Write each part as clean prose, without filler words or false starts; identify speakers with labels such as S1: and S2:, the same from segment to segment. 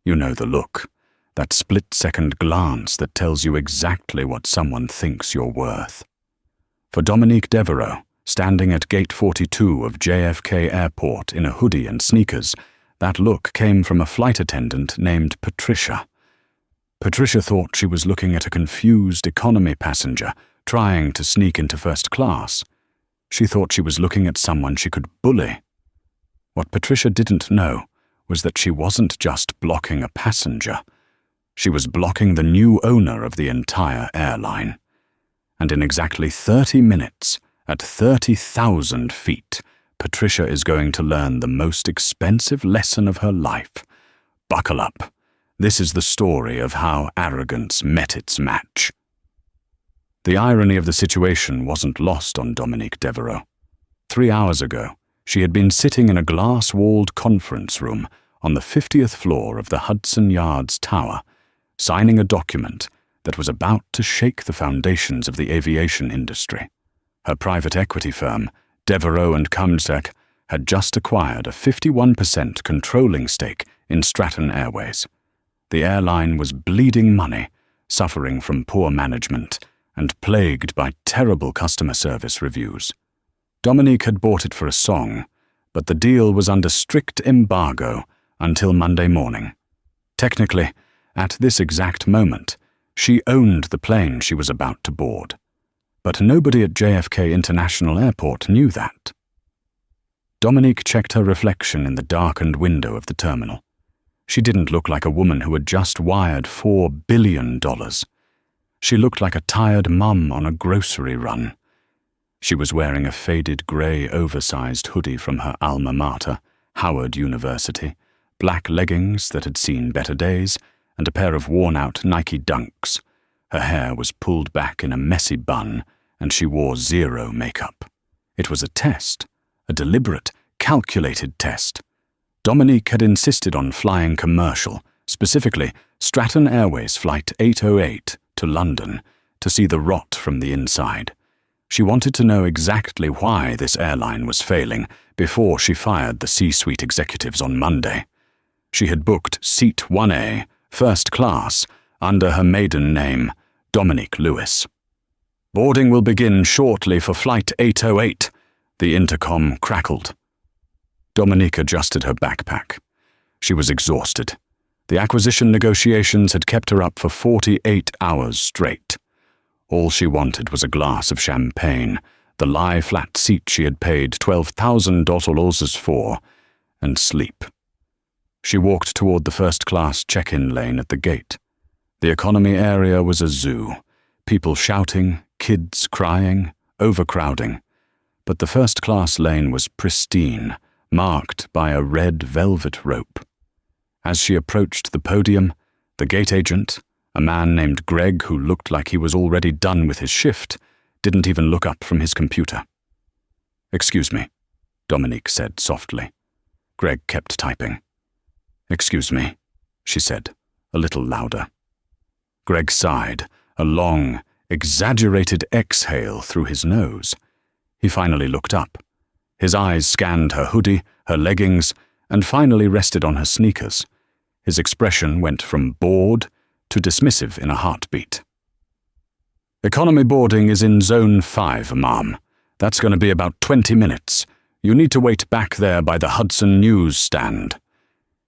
S1: You know the look, that split-second glance that tells you exactly what someone thinks you're worth. For Dominique Devereaux, standing at Gate 42 of JFK Airport in a hoodie and sneakers, that look came from a flight attendant named Patricia. Patricia thought she was looking at a confused economy passenger trying to sneak into first class. She thought she was looking at someone she could bully. What Patricia didn't know was that she wasn't just blocking a passenger. She was blocking the new owner of the entire airline. And in exactly 30 minutes, at 30,000 feet, Patricia is going to learn the most expensive lesson of her life. Buckle up. This is the story of how arrogance met its match. The irony of the situation wasn't lost on Dominique Devereaux. 3 hours ago, she had been sitting in a glass-walled conference room on the 50th floor of the Hudson Yards Tower, signing a document that was about to shake the foundations of the aviation industry. Her private equity firm, Devereaux & Kumsek, had just acquired a 51% controlling stake in Stratton Airways. The airline was bleeding money, suffering from poor management, and plagued by terrible customer service reviews. Dominique had bought it for a song, but the deal was under strict embargo until Monday morning. Technically, at this exact moment, she owned the plane she was about to board. But nobody at JFK International Airport knew that. Dominique checked her reflection in the darkened window of the terminal. She didn't look like a woman who had just wired $4 billion. She looked like a tired mum on a grocery run. She was wearing a faded grey oversized hoodie from her alma mater, Howard University, black leggings that had seen better days, and a pair of worn-out Nike Dunks. Her hair was pulled back in a messy bun, and she wore zero makeup. It was a test, a deliberate, calculated test. Dominique had insisted on flying commercial, specifically Stratton Airways Flight 808 to London, to see the rot from the inside. She wanted to know exactly why this airline was failing before she fired the C-suite executives on Monday. She had booked Seat 1A, first class, under her maiden name, Dominique Lewis. "Boarding will begin shortly for Flight 808, the intercom crackled. Dominique adjusted her backpack. She was exhausted. The acquisition negotiations had kept her up for 48 hours straight. All she wanted was a glass of champagne, the lie-flat seat she had paid $12,000 for, and sleep. She walked toward the first-class check-in lane at the gate. The economy area was a zoo, people shouting, kids crying, overcrowding. But the first-class lane was pristine, marked by a red velvet rope. As she approached the podium, the gate agent, a man named Greg who looked like he was already done with his shift, didn't even look up from his computer. "Excuse me," Dominique said softly. Greg kept typing. "Excuse me," she said, a little louder. Greg sighed, a long, exaggerated exhale through his nose. He finally looked up. His eyes scanned her hoodie, her leggings, and finally rested on her sneakers. His expression went from bored to dismissive in a heartbeat. "Economy boarding is in Zone 5, ma'am. That's going to be about 20 minutes. You need to wait back there by the Hudson News stand."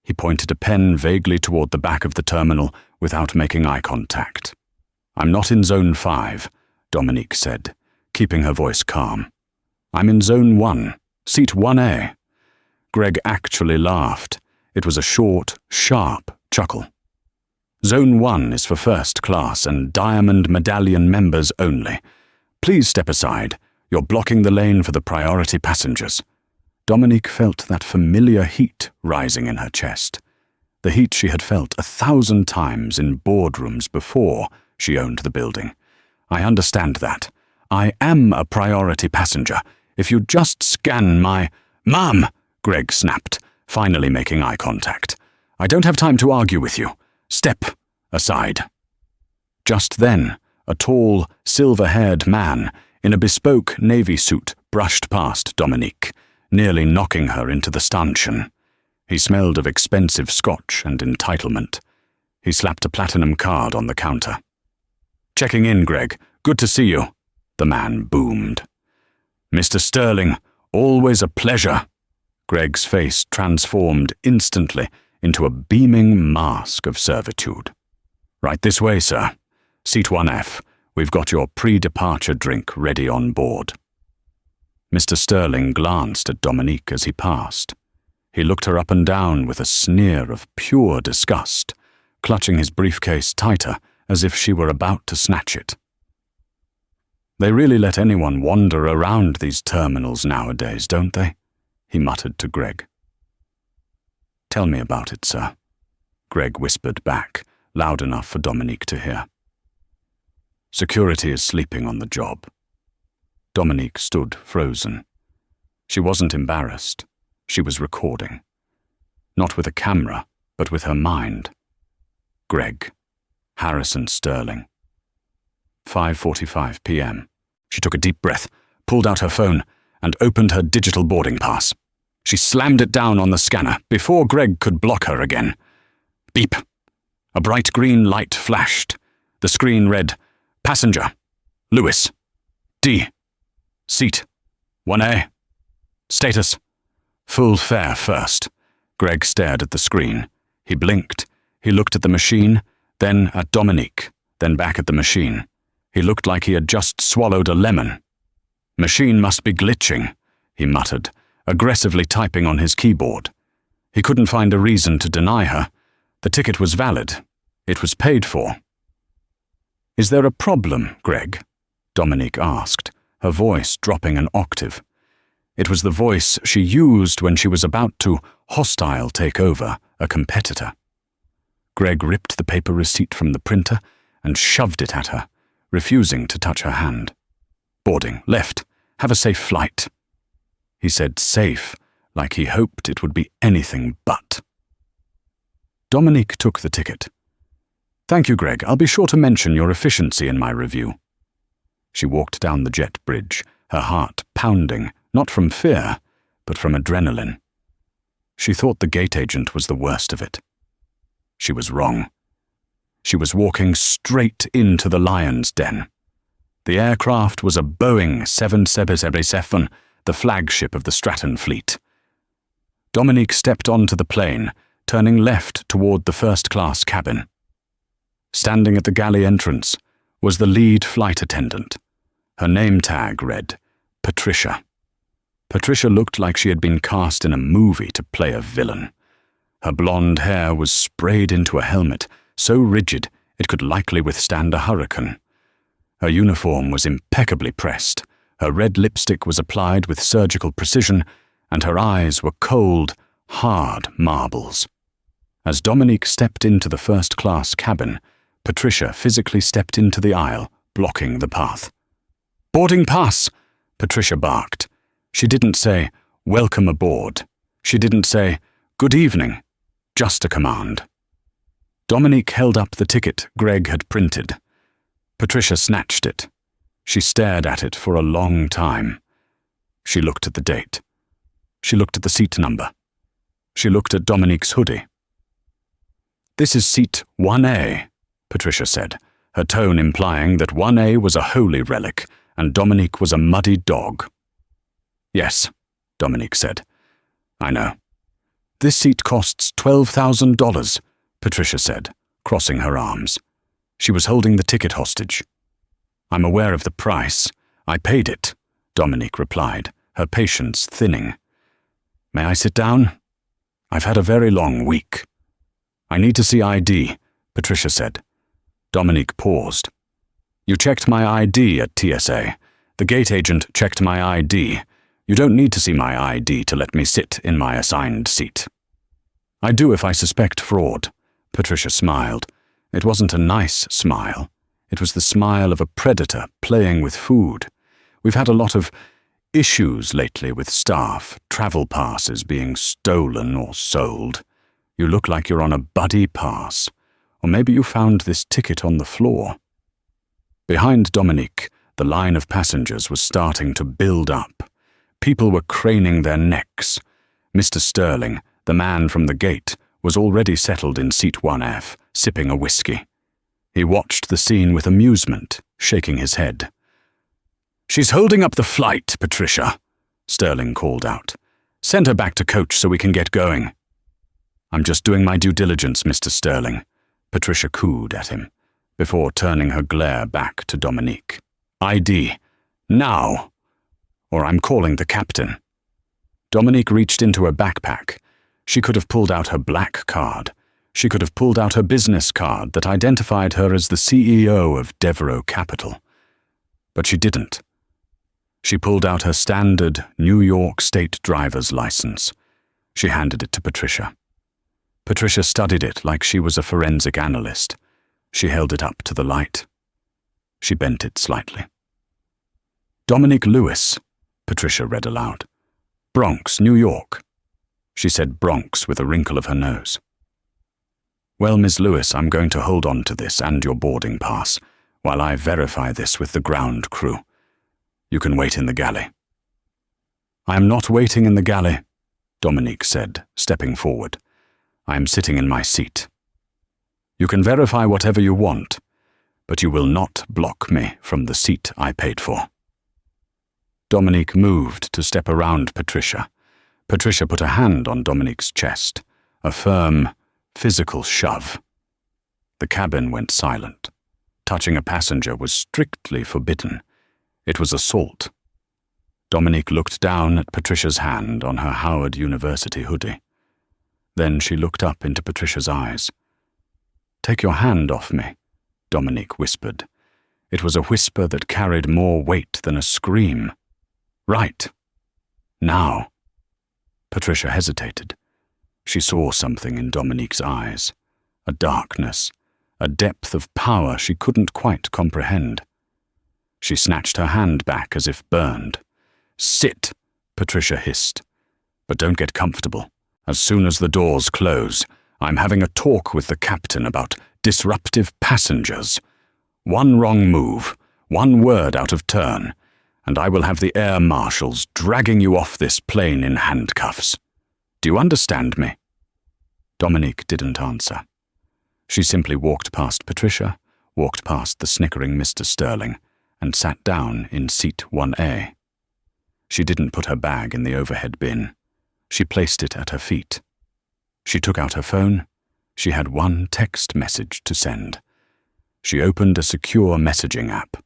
S1: He pointed a pen vaguely toward the back of the terminal without making eye contact. "I'm not in Zone 5, Dominique said, keeping her voice calm. "I'm in Zone 1, Seat 1A. Greg actually laughed. It was a short, sharp chuckle. "Zone 1 is for first class and Diamond Medallion members only. Please step aside. You're blocking the lane for the priority passengers." Dominique felt that familiar heat rising in her chest. The heat she had felt 1,000 times in boardrooms before she owned the building. "I understand that. I am a priority passenger. If you just scan my—" "Ma'am!" Greg snapped, finally making eye contact. "I don't have time to argue with you. Step aside." Just then, a tall, silver-haired man in a bespoke navy suit brushed past Dominique, nearly knocking her into the stanchion. He smelled of expensive scotch and entitlement. He slapped a platinum card on the counter. "Checking in, Greg. Good to see you," the man boomed. "Mr. Sterling, always a pleasure." Greg's face transformed instantly into a beaming mask of servitude. "Right this way, sir. Seat 1F. We've got your pre-departure drink ready on board." Mr. Sterling glanced at Dominique as he passed. He looked her up and down with a sneer of pure disgust, clutching his briefcase tighter as if she were about to snatch it. "They really let anyone wander around these terminals nowadays, don't they?" he muttered to Greg. "Tell me about it, sir," Greg whispered back, loud enough for Dominique to hear. "Security is sleeping on the job." Dominique stood frozen. She wasn't embarrassed. She was recording. Not with a camera, but with her mind. Greg. Harrison Sterling. 5:45 p.m. She took a deep breath, pulled out her phone, and opened her digital boarding pass. She slammed it down on the scanner before Greg could block her again. Beep. A bright green light flashed. The screen read, "Passenger, Lewis, D. Seat, 1A. Status, full fare first." Greg stared at the screen. He blinked. He looked at the machine, then at Dominique, then back at the machine. He looked like he had just swallowed a lemon. "Machine must be glitching," he muttered, aggressively typing on his keyboard. He couldn't find a reason to deny her. The ticket was valid. It was paid for. "Is there a problem, Greg?" Dominique asked, her voice dropping an octave. It was the voice she used when she was about to hostile take over a competitor. Greg ripped the paper receipt from the printer and shoved it at her, refusing to touch her hand. "Boarding, left. Have a safe flight." He said safe, like he hoped it would be anything but. Dominique took the ticket. "Thank you, Greg. I'll be sure to mention your efficiency in my review." She walked down the jet bridge, her heart pounding, not from fear, but from adrenaline. She thought the gate agent was the worst of it. She was wrong. She was walking straight into the lion's den. The aircraft was a Boeing 777, the flagship of the Stratton fleet. Dominique stepped onto the plane, turning left toward the first-class cabin. Standing at the galley entrance was the lead flight attendant. Her name tag read, Patricia. Patricia looked like she had been cast in a movie to play a villain. Her blonde hair was sprayed into a helmet, so rigid it could likely withstand a hurricane. Her uniform was impeccably pressed, her red lipstick was applied with surgical precision, and her eyes were cold, hard marbles. As Dominique stepped into the first-class cabin, Patricia physically stepped into the aisle, blocking the path. "Boarding pass!" Patricia barked. She didn't say, "Welcome aboard." She didn't say, "Good evening," just a command. Dominique held up the ticket Greg had printed. Patricia snatched it. She stared at it for a long time. She looked at the date. She looked at the seat number. She looked at Dominique's hoodie. "This is seat 1A," Patricia said, her tone implying that 1A was a holy relic and Dominique was a muddy dog. "Yes," Dominique said. "I know." "This seat costs $12,000, Patricia said, crossing her arms. She was holding the ticket hostage. "I'm aware of the price. I paid it," Dominique replied, her patience thinning. "May I sit down? I've had a very long week." "I need to see ID," Patricia said. Dominique paused. "You checked my ID at TSA. The gate agent checked my ID. You don't need to see my ID to let me sit in my assigned seat." "I do if I suspect fraud," Patricia smiled. It wasn't a nice smile. It was the smile of a predator playing with food. We've had a lot of issues lately with staff, travel passes being stolen or sold. You look like you're on a buddy pass. Or maybe you found this ticket on the floor. Behind Dominique, the line of passengers was starting to build up. People were craning their necks. Mr. Sterling, The man from the gate was already settled in seat 1F, sipping a whiskey. He watched the scene with amusement, shaking his head. "She's holding up the flight, Patricia," Sterling called out. "Send her back to coach so we can get going." "I'm just doing my due diligence, Mr. Sterling," Patricia cooed at him, before turning her glare back to Dominique. "ID. Now! Or I'm calling the captain." Dominique reached into her backpack. She could have pulled out her black card. She could have pulled out her business card that identified her as the CEO of Devereux Capital. But she didn't. She pulled out her standard New York State driver's license. She handed it to Patricia. Patricia studied it like she was a forensic analyst. She held it up to the light. She bent it slightly. "Dominique Lewis," Patricia read aloud. "Bronx, New York." She said Bronx with a wrinkle of her nose. "Well, Miss Lewis, I'm going to hold on to this and your boarding pass while I verify this with the ground crew. You can wait in the galley." "I am not waiting in the galley," Dominique said, stepping forward. "I am sitting in my seat. You can verify whatever you want, but you will not block me from the seat I paid for." Dominique moved to step around Patricia. Patricia put a hand on Dominique's chest, a firm, physical shove. The cabin went silent. Touching a passenger was strictly forbidden. It was assault. Dominique looked down at Patricia's hand on her Howard University hoodie. Then she looked up into Patricia's eyes. "Take your hand off me," Dominique whispered. It was a whisper that carried more weight than a scream. "Right. Now." Patricia hesitated. She saw something in Dominique's eyes, a darkness, a depth of power she couldn't quite comprehend. She snatched her hand back as if burned. "Sit," Patricia hissed. "But don't get comfortable. As soon as the doors close, I'm having a talk with the captain about disruptive passengers. One wrong move, one word out of turn, and I will have the air marshals dragging you off this plane in handcuffs. Do you understand me?" Dominique didn't answer. She simply walked past Patricia, walked past the snickering Mr. Sterling, and sat down in seat 1A. She didn't put her bag in the overhead bin. She placed it at her feet. She took out her phone. She had one text message to send. She opened a secure messaging app.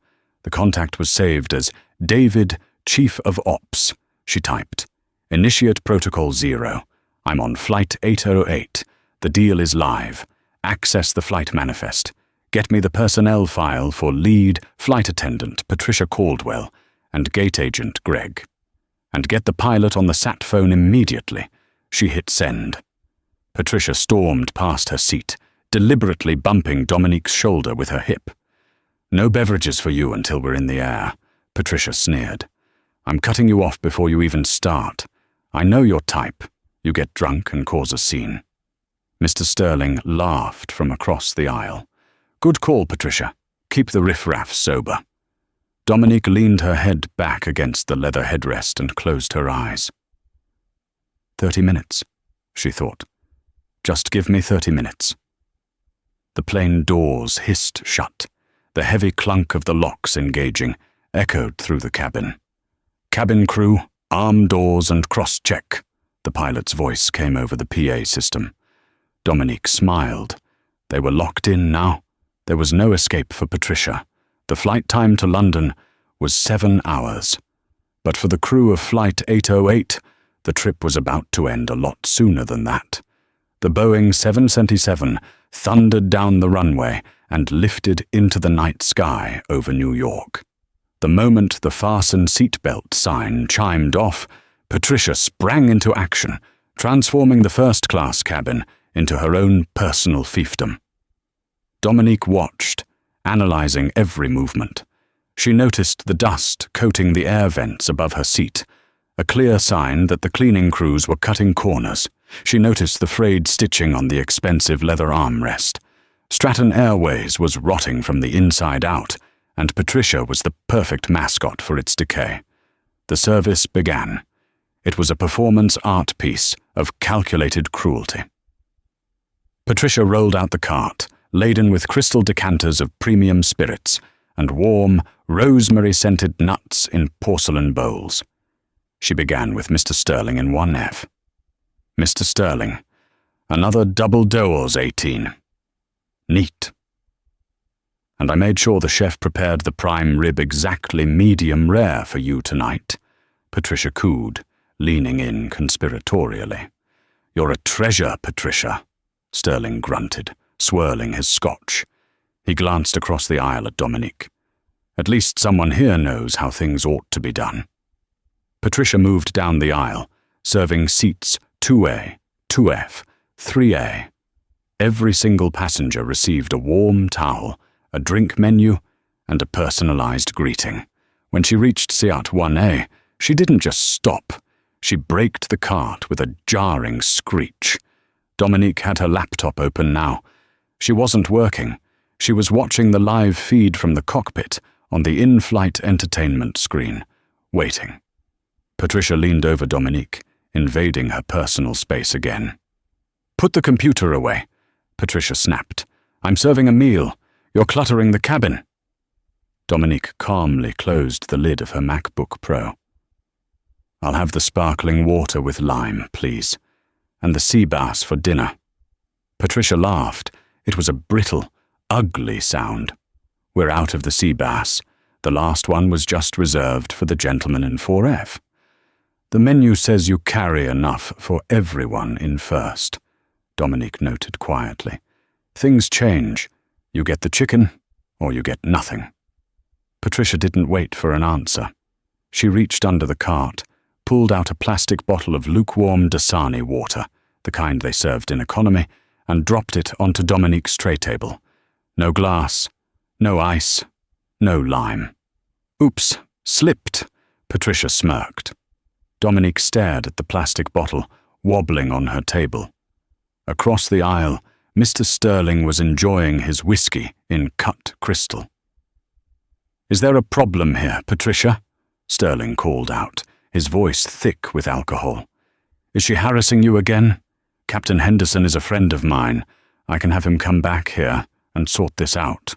S1: The contact was saved as David, Chief of Ops. She typed, "Initiate Protocol 0. I'm on Flight 808. The deal is live. Access the flight manifest. Get me the personnel file for lead flight attendant Patricia Caldwell and gate agent Greg. And get the pilot on the sat phone immediately." She hit send. Patricia stormed past her seat, deliberately bumping Dominique's shoulder with her hip. "No beverages for you until we're in the air," Patricia sneered. "I'm cutting you off before you even start. I know your type. You get drunk and cause a scene." Mr. Sterling laughed from across the aisle. "Good call, Patricia. Keep the riffraff sober." Dominique leaned her head back against the leather headrest and closed her eyes. 30 minutes, she thought. Just give me 30 minutes. The plane doors hissed shut. The heavy clunk of the locks engaging echoed through the cabin. "Cabin crew, arm doors and cross-check," the pilot's voice came over the PA system. Dominique smiled. They were locked in now. There was no escape for Patricia. The flight time to London was 7 hours. But for the crew of Flight 808, the trip was about to end a lot sooner than that. The Boeing 777 thundered down the runway and lifted into the night sky over New York. The moment the fasten seatbelt sign chimed off, Patricia sprang into action, transforming the first-class cabin into her own personal fiefdom. Dominique watched, analyzing every movement. She noticed the dust coating the air vents above her seat, a clear sign that the cleaning crews were cutting corners. She noticed the frayed stitching on the expensive leather armrest. Stratton Airways was rotting from the inside out, and Patricia was the perfect mascot for its decay. The service began. It was a performance art piece of calculated cruelty. Patricia rolled out the cart, laden with crystal decanters of premium spirits and warm, rosemary-scented nuts in porcelain bowls. She began with Mr. Sterling in 1F. Mr. Sterling, another double Doors 18. Neat. And I made sure the chef prepared the prime rib exactly medium rare for you tonight, Patricia cooed, leaning in conspiratorially. You're a treasure, Patricia, Sterling grunted, swirling his scotch. He glanced across the aisle at Dominique. At least someone here knows how things ought to be done. Patricia moved down the aisle, serving seats 2A, 2F, 3A. Every single passenger received a warm towel, a drink menu, and a personalized greeting. When she reached Seat 1A, she didn't just stop. She braked the cart with a jarring screech. Dominique had her laptop open now. She wasn't working. She was watching the live feed from the cockpit on the in-flight entertainment screen, waiting. Patricia leaned over Dominique, invading her personal space again. Put the computer away, Patricia snapped. I'm serving a meal. You're cluttering the cabin. Dominique calmly closed the lid of her MacBook Pro. I'll have the sparkling water with lime, please, and the sea bass for dinner. Patricia laughed. It was a brittle, ugly sound. We're out of the sea bass. The last one was just reserved for the gentleman in 4F. The menu says you carry enough for everyone in first, Dominique noted quietly. Things change. You get the chicken, or you get nothing. Patricia didn't wait for an answer. She reached under the cart, pulled out a plastic bottle of lukewarm Dasani water, the kind they served in economy, and dropped it onto Dominique's tray table. No glass, no ice, no lime. Oops, slipped, Patricia smirked. Dominique stared at the plastic bottle, wobbling on her table. Across the aisle, Mr. Sterling was enjoying his whiskey in cut crystal. Is there a problem here, Patricia? Sterling called out, his voice thick with alcohol. Is she harassing you again? Captain Henderson is a friend of mine. I can have him come back here and sort this out.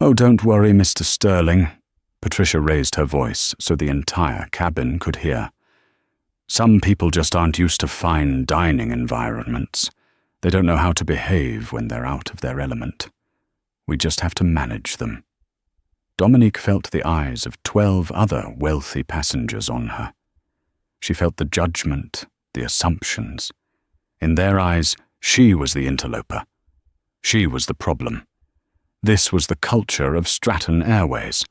S1: Oh, don't worry, Mr. Sterling. Patricia raised her voice so the entire cabin could hear. Some people just aren't used to fine dining environments. They don't know how to behave when they're out of their element. We just have to manage them. Dominique felt the eyes of 12 other wealthy passengers on her. She felt the judgment, the assumptions. In their eyes, she was the interloper. She was the problem. This was the culture of Stratton Airways.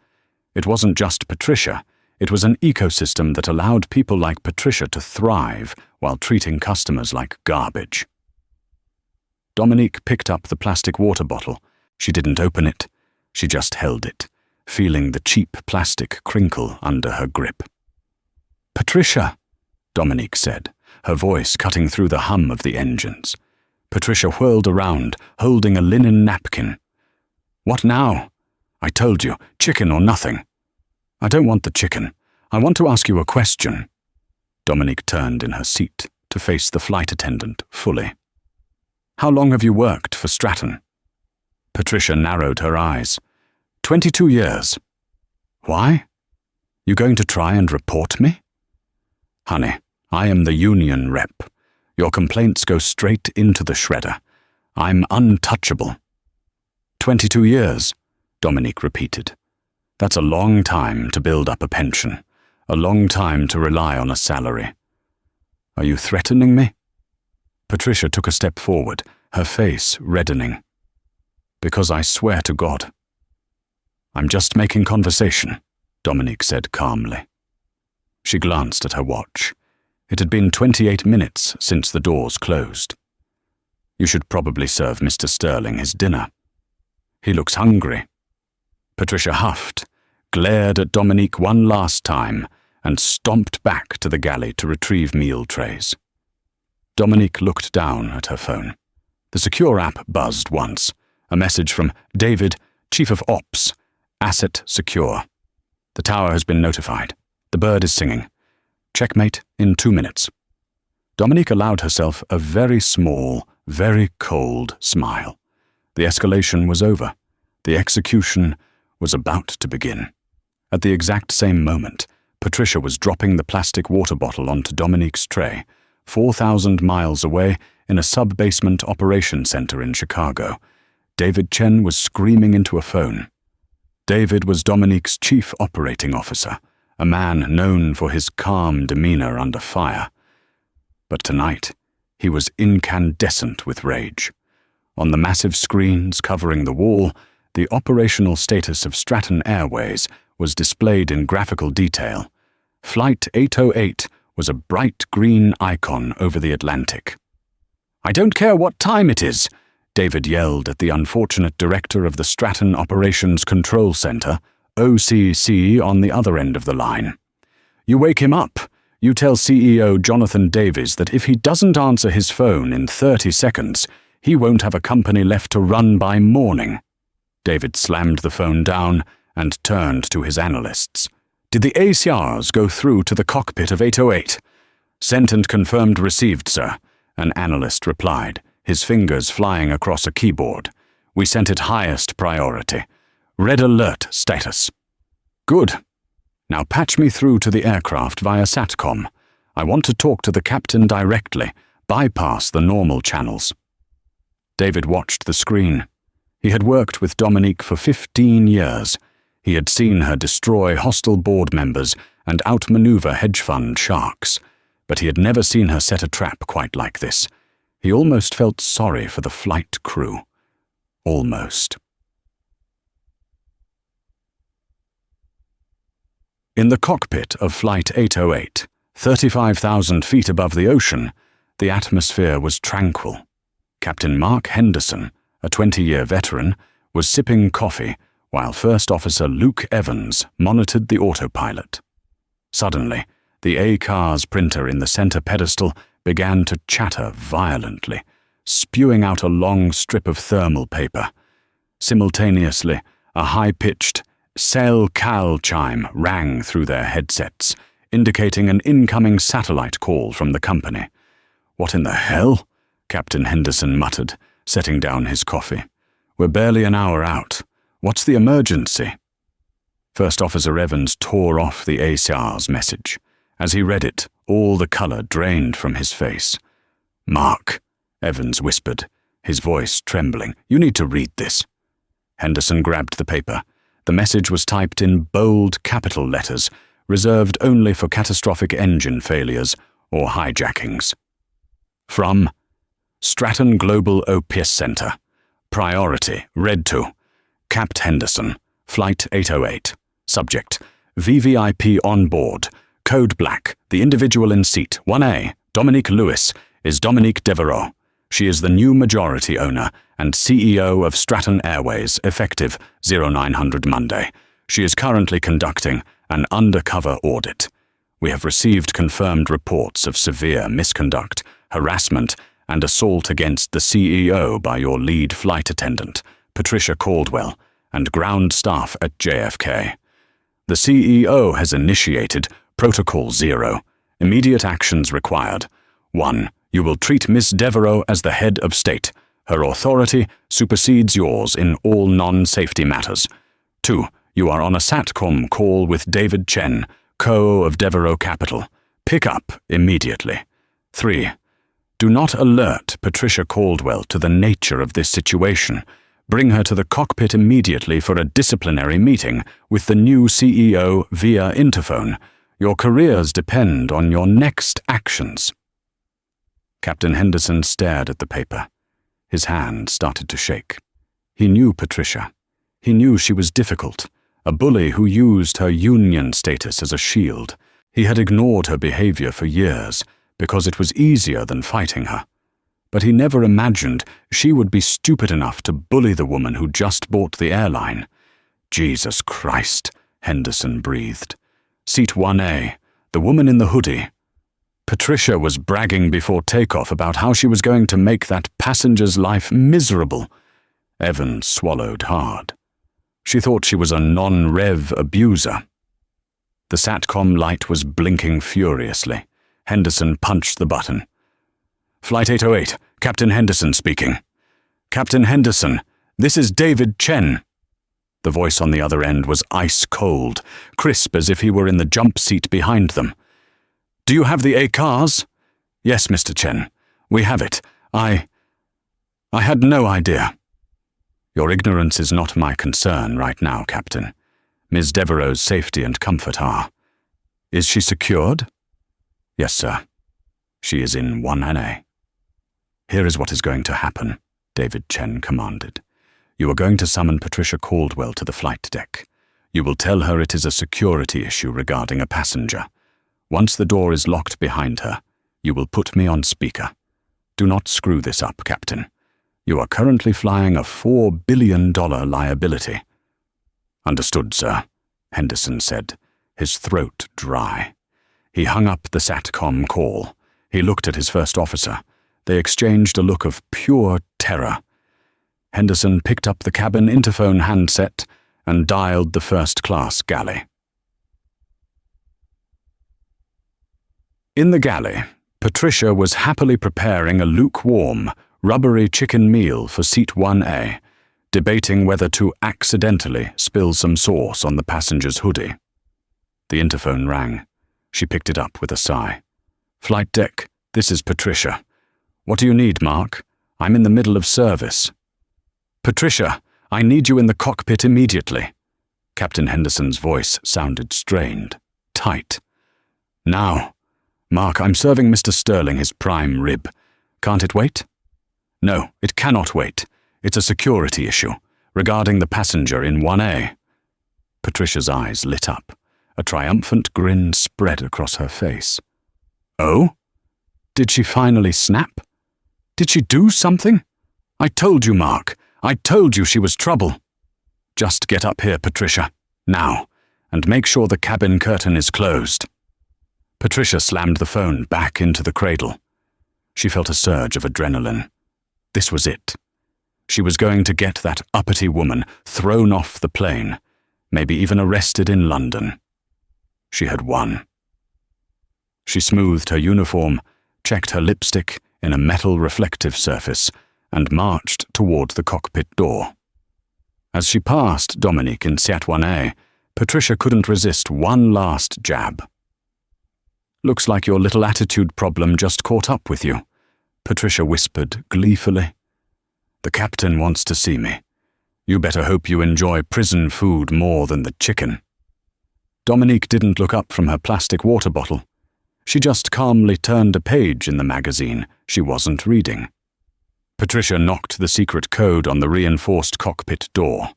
S1: It wasn't just Patricia. It was an ecosystem that allowed people like Patricia to thrive while treating customers like garbage. Dominique picked up the plastic water bottle. She didn't open it. She just held it, feeling the cheap plastic crinkle under her grip. Patricia, Dominique said, her voice cutting through the hum of the engines. Patricia whirled around, holding a linen napkin. What now? I told you, chicken or nothing. I don't want the chicken. I want to ask you a question. Dominique turned in her seat to face the flight attendant fully. How long have you worked for Stratton? Patricia narrowed her eyes. 22 years. Why? You going to try and report me? Honey, I am the union rep. Your complaints go straight into the shredder. I'm untouchable. 22 years, Dominique repeated. That's a long time to build up a pension, a long time to rely on a salary. Are you threatening me? Patricia took a step forward, her face reddening. Because I swear to God. I'm just making conversation, Dominique said calmly. She glanced at her watch. It had been 28 minutes since the doors closed. You should probably serve Mr. Sterling his dinner. He looks hungry. Patricia huffed, glared at Dominique one last time, and stomped back to the galley to retrieve meal trays. Dominique looked down at her phone. The secure app buzzed once. A message from David, Chief of Ops, Asset Secure. The tower has been notified. The bird is singing. Checkmate in 2 minutes. Dominique allowed herself a very small, very cold smile. The escalation was over. The execution was about to begin. At the exact same moment, Patricia was dropping the plastic water bottle onto Dominique's tray, 4,000 miles away in a sub-basement operation center in Chicago. David Chen was screaming into a phone. David was Dominique's chief operating officer, a man known for his calm demeanor under fire. But tonight, he was incandescent with rage. On the massive screens covering the wall, the operational status of Stratton Airways was displayed in graphical detail. Flight 808 was a bright green icon over the Atlantic. "I don't care what time it is," David yelled at the unfortunate director of the Stratton Operations Control Center, OCC, on the other end of the line. "You wake him up. You tell CEO Jonathan Davies that if he doesn't answer his phone in 30 seconds, he won't have a company left to run by morning." David slammed the phone down and turned to his analysts. "Did the ACRs go through to the cockpit of 808? "Sent and confirmed received, sir," an analyst replied, his fingers flying across a keyboard. "We sent it highest priority. Red alert status." "Good. Now patch me through to the aircraft via SATCOM. I want to talk to the captain directly, bypass the normal channels." David watched the screen. He had worked with Dominique for 15 years. He had seen her destroy hostile board members and outmaneuver hedge fund sharks, but he had never seen her set a trap quite like this. He almost felt sorry for the flight crew. Almost. In the cockpit of Flight 808, 35,000 feet above the ocean, the atmosphere was tranquil. Captain Mark Henderson, a 20-year veteran, was sipping coffee while First Officer Luke Evans monitored the autopilot. Suddenly, the ACARS printer in the center pedestal began to chatter violently, spewing out a long strip of thermal paper. Simultaneously, a high-pitched "Cell-Cal" chime rang through their headsets, indicating an incoming satellite call from the company. "What in the hell?" Captain Henderson muttered, setting down his coffee. "We're barely an hour out. What's the emergency?" First Officer Evans tore off the ACR's message. As he read it, all the color drained from his face. "Mark," Evans whispered, his voice trembling, "you need to read this." Henderson grabbed the paper. The message was typed in bold capital letters, reserved only for catastrophic engine failures or hijackings. From Stratton Global OPS Center. Priority, read to Capt. Henderson, Flight 808. Subject, VVIP on board. Code Black. The individual in seat 1A, Dominique Lewis, is Dominique Devereaux. She is the new majority owner and CEO of Stratton Airways, effective 0900 Monday. She is currently conducting an undercover audit. We have received confirmed reports of severe misconduct, harassment, and assault against the CEO by your lead flight attendant, Patricia Caldwell, and ground staff at JFK. The CEO has initiated Protocol 0. Immediate actions required. 1. You will treat Miss Devereaux as the head of state. Her authority supersedes yours in all non-safety matters. 2. You are on a SATCOM call with David Chen, Co. of Devereaux Capital. Pick up immediately. 3. Do not alert Patricia Caldwell to the nature of this situation. Bring her to the cockpit immediately for a disciplinary meeting with the new CEO via interphone. Your careers depend on your next actions. Captain Henderson stared at the paper. His hand started to shake. He knew Patricia. He knew she was difficult, a bully who used her union status as a shield. He had ignored her behavior for years because it was easier than fighting her. But he never imagined she would be stupid enough to bully the woman who just bought the airline. Jesus Christ, Henderson breathed. Seat 1A, the woman in the hoodie. Patricia was bragging before takeoff about how she was going to make that passenger's life miserable. Evans swallowed hard. She thought she was a non-rev abuser. The SATCOM light was blinking furiously. Henderson punched the button. "Flight 808, Captain Henderson speaking." "Captain Henderson, this is David Chen." The voice on the other end was ice cold, crisp as if he were in the jump seat behind them. "Do you have the ACARS?" "Yes, Mr. Chen, we have it. I had no idea." "Your ignorance is not my concern right now, Captain. Ms. Devereux's safety and comfort are." "Is she secured?" "Yes, sir. She is in 1NA. "Here is what is going to happen," David Chen commanded. "You are going to summon Patricia Caldwell to the flight deck. You will tell her it is a security issue regarding a passenger. Once the door is locked behind her, you will put me on speaker. Do not screw this up, Captain. You are currently flying a $4 billion liability." "Understood, sir," Henderson said, his throat dry. He hung up the SATCOM call. He looked at his first officer. They exchanged a look of pure terror. Henderson picked up the cabin interphone handset and dialed the first-class galley. In the galley, Patricia was happily preparing a lukewarm, rubbery chicken meal for Seat 1A, debating whether to accidentally spill some sauce on the passenger's hoodie. The interphone rang. She picked it up with a sigh. "Flight deck, this is Patricia. What do you need, Mark? I'm in the middle of service." "Patricia, I need you in the cockpit immediately." Captain Henderson's voice sounded strained, tight. "Now. Mark, I'm serving Mr. Sterling his prime rib. Can't it wait?" "No, it cannot wait. It's a security issue, regarding the passenger in 1A. Patricia's eyes lit up. A triumphant grin spread across her face. "Oh? Did she finally snap? Did she do something? I told you, Mark. I told you she was trouble." "Just get up here, Patricia, now, and make sure the cabin curtain is closed." Patricia slammed the phone back into the cradle. She felt a surge of adrenaline. This was it. She was going to get that uppity woman thrown off the plane, maybe even arrested in London. She had won. She smoothed her uniform, checked her lipstick in a metal reflective surface, and marched toward the cockpit door. As she passed Dominique in Seat 1A, Patricia couldn't resist one last jab. "Looks like your little attitude problem just caught up with you," Patricia whispered gleefully. "The captain wants to see me. You better hope you enjoy prison food more than the chicken." Dominique didn't look up from her plastic water bottle. She just calmly turned a page in the magazine she wasn't reading. Patricia knocked the secret code on the reinforced cockpit door.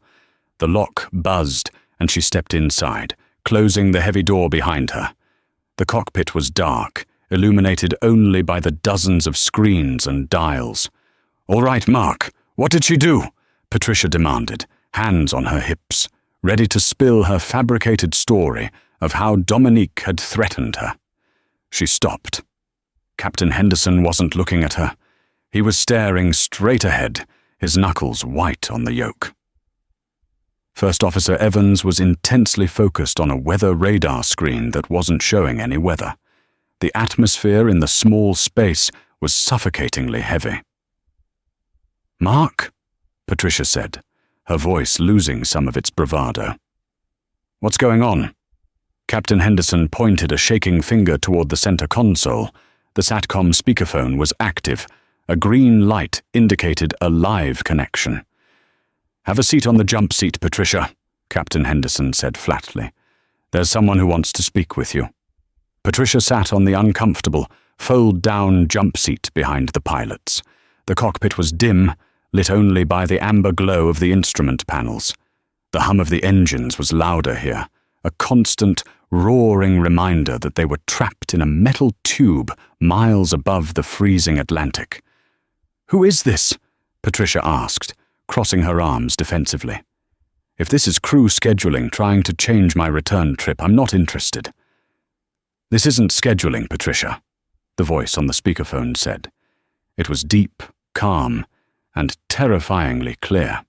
S1: The lock buzzed, and she stepped inside, closing the heavy door behind her. The cockpit was dark, illuminated only by the dozens of screens and dials. "All right, Mark, what did she do?" Patricia demanded, hands on her hips, ready to spill her fabricated story of how Dominique had threatened her. She stopped. Captain Henderson wasn't looking at her. He was staring straight ahead, his knuckles white on the yoke. First Officer Evans was intensely focused on a weather radar screen that wasn't showing any weather. The atmosphere in the small space was suffocatingly heavy. "Mark?" Patricia said, her voice losing some of its bravado. "What's going on?" Captain Henderson pointed a shaking finger toward the center console. The SATCOM speakerphone was active. A green light indicated a live connection. "Have a seat on the jump seat, Patricia," Captain Henderson said flatly. "There's someone who wants to speak with you." Patricia sat on the uncomfortable, fold-down jump seat behind the pilots. The cockpit was dim, lit only by the amber glow of the instrument panels. The hum of the engines was louder here, a constant, roaring reminder that they were trapped in a metal tube miles above the freezing Atlantic. "Who is this?" Patricia asked, crossing her arms defensively. "If this is crew scheduling trying to change my return trip, I'm not interested." "This isn't scheduling, Patricia," the voice on the speakerphone said. It was deep, calm, and terrifyingly clear.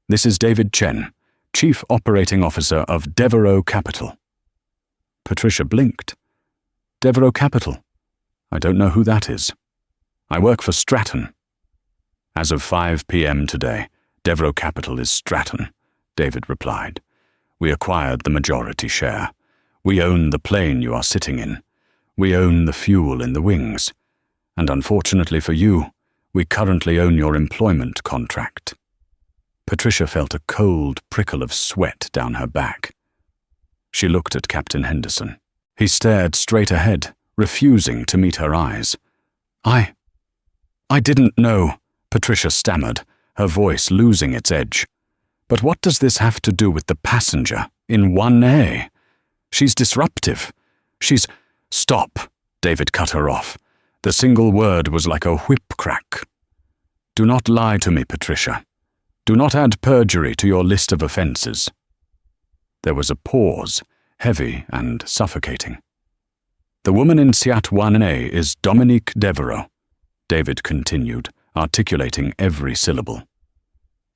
S1: "This is David Chen, Chief Operating Officer of Devereux Capital." Patricia blinked. Devereux Capital. I don't know who that is. I work for Stratton. As of 5 p.m. today, Devereux Capital is Stratton, David replied. We acquired the majority share. We own the plane you are sitting in. We own the fuel in the wings. And unfortunately for you, we currently own your employment contract. Patricia felt a cold prickle of sweat down her back. She looked at Captain Henderson. He stared straight ahead, refusing to meet her eyes. I didn't know, Patricia stammered, her voice losing its edge. But what does this have to do with the passenger in 1A? She's disruptive. She's— Stop, David cut her off. The single word was like a whip crack. Do not lie to me, Patricia. Do not add perjury to your list of offences. There was a pause, heavy and suffocating. The woman in Seat 1A is Dominique Devereux, David continued, articulating every syllable.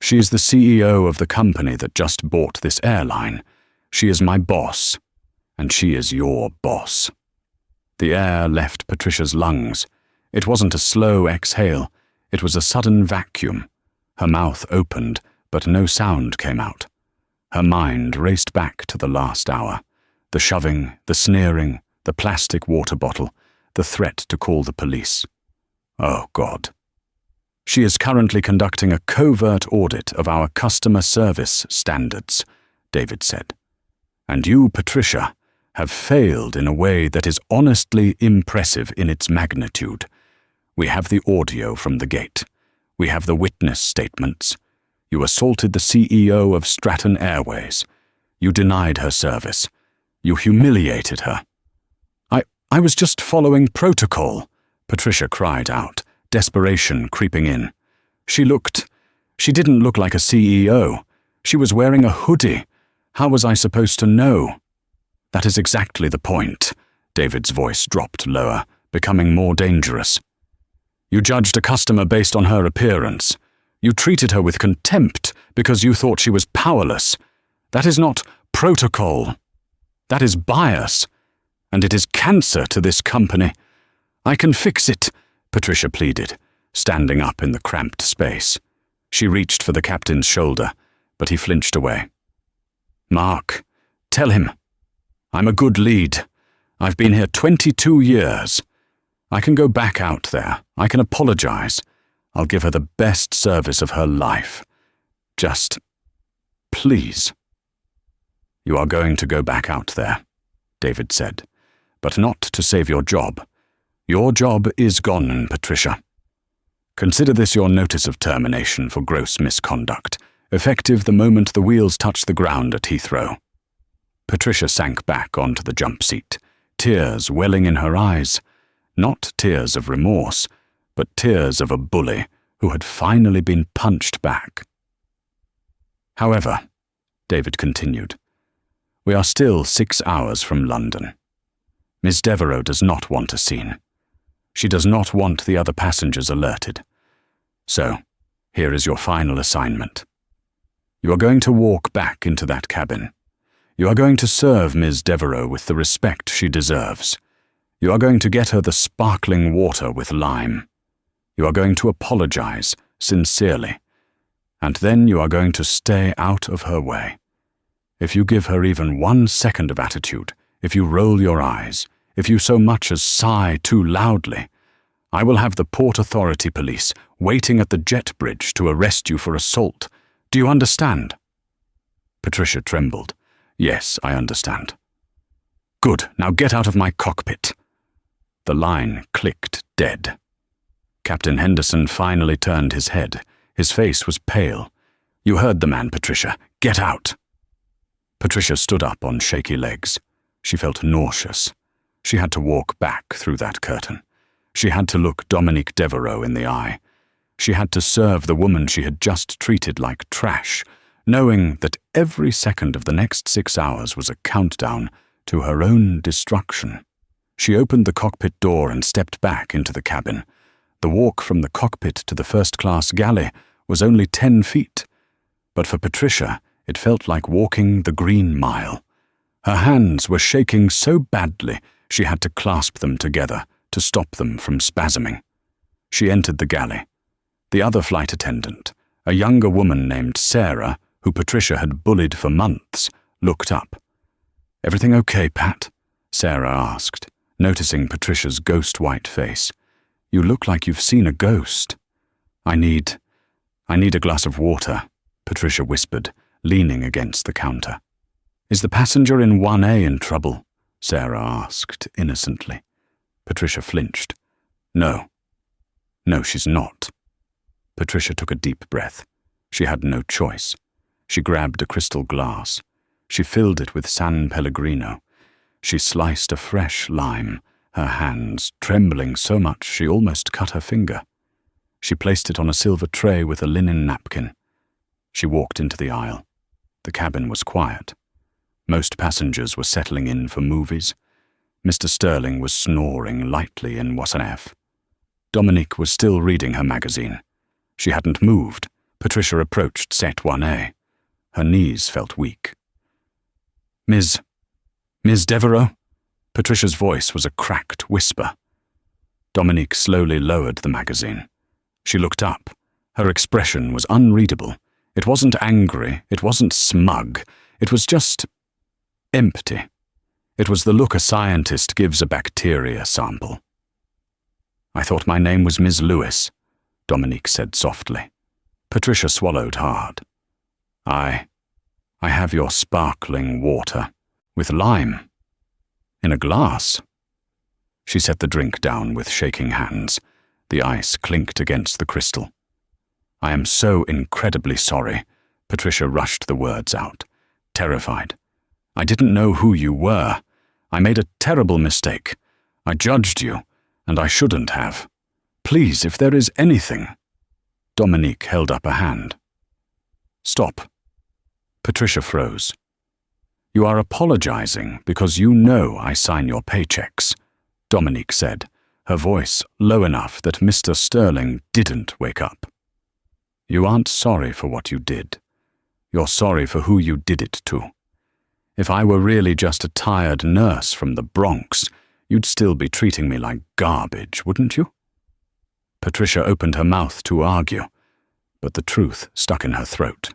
S1: She is the CEO of the company that just bought this airline. She is my boss, and she is your boss. The air left Patricia's lungs. It wasn't a slow exhale, it was a sudden vacuum. Her mouth opened, but no sound came out. Her mind raced back to the last hour. The shoving, the sneering, the plastic water bottle, the threat to call the police. Oh, God. She is currently conducting a covert audit of our customer service standards, David said. And you, Patricia, have failed in a way that is honestly impressive in its magnitude. We have the audio from the gate. We have the witness statements. You assaulted the CEO of Stratton Airways. You denied her service. You humiliated her. I was just following protocol, Patricia cried out, desperation creeping in. She didn't look like a CEO. She was wearing a hoodie. How was I supposed to know? That is exactly the point. David's voice dropped lower, becoming more dangerous. You judged a customer based on her appearance. You treated her with contempt because you thought she was powerless. That is not protocol. That is bias. And it is cancer to this company. I can fix it, Patricia pleaded, standing up in the cramped space. She reached for the captain's shoulder, but he flinched away. Mark, tell him. I'm a good lead. I've been here 22 years. I can go back out there. I can apologize. I'll give her the best service of her life. Just, please. You are going to go back out there, David said, but not to save your job. Your job is gone, Patricia. Consider this your notice of termination for gross misconduct, effective the moment the wheels touch the ground at Heathrow. Patricia sank back onto the jump seat, tears welling in her eyes. Not tears of remorse, but tears of a bully who had finally been punched back. However, David continued, we are still 6 hours from London. Miss Devereux does not want a scene. She does not want the other passengers alerted. So, here is your final assignment. You are going to walk back into that cabin. You are going to serve Miss Devereux with the respect she deserves. You are going to get her the sparkling water with lime. You are going to apologize, sincerely. And then you are going to stay out of her way. If you give her even 1 second of attitude, if you roll your eyes, if you so much as sigh too loudly, I will have the Port Authority police waiting at the jet bridge to arrest you for assault. Do you understand? Patricia trembled. Yes, I understand. Good, now get out of my cockpit. The line clicked dead. Captain Henderson finally turned his head. His face was pale. You heard the man, Patricia. Get out. Patricia stood up on shaky legs. She felt nauseous. She had to walk back through that curtain. She had to look Dominique Devereux in the eye. She had to serve the woman she had just treated like trash, knowing that every second of the next 6 hours was a countdown to her own destruction. She opened the cockpit door and stepped back into the cabin. The walk from the cockpit to the first-class galley was only 10 feet, but for Patricia it felt like walking the Green Mile. Her hands were shaking so badly she had to clasp them together to stop them from spasming. She entered the galley. The other flight attendant, a younger woman named Sarah, who Patricia had bullied for months, looked up. "Everything okay, Pat?" Sarah asked, noticing Patricia's ghost-white face. "You look like you've seen a ghost." I need a glass of water," Patricia whispered, leaning against the counter. "Is the passenger in 1A in trouble?" Sarah asked innocently. Patricia flinched. No, she's not." Patricia took a deep breath. She had no choice. She grabbed a crystal glass. She filled it with San Pellegrino. She sliced a fresh lime, her hands trembling so much she almost cut her finger. She placed it on a silver tray with a linen napkin. She walked into the aisle. The cabin was quiet. Most passengers were settling in for movies. Mr. Sterling was snoring lightly in Wassenef. Dominique was still reading her magazine. She hadn't moved. Patricia approached Set 1A. Her knees felt weak. Miss Devereux?" Patricia's voice was a cracked whisper. Dominique slowly lowered the magazine. She looked up. Her expression was unreadable. It wasn't angry, it wasn't smug, it was just empty. It was the look a scientist gives a bacteria sample. "I thought my name was Ms. Lewis," Dominique said softly. Patricia swallowed hard. I have your sparkling water, with lime, in a glass." She set the drink down with shaking hands. The ice clinked against the crystal. "I am so incredibly sorry," Patricia rushed the words out, terrified. "I didn't know who you were. I made a terrible mistake. I judged you, and I shouldn't have. Please, if there is anything—" Dominique held up a hand. "Stop." Patricia froze. "You are apologizing because you know I sign your paychecks," Dominique said, her voice low enough that Mr. Sterling didn't wake up. "You aren't sorry for what you did. You're sorry for who you did it to. If I were really just a tired nurse from the Bronx, you'd still be treating me like garbage, wouldn't you?" Patricia opened her mouth to argue, but the truth stuck in her throat.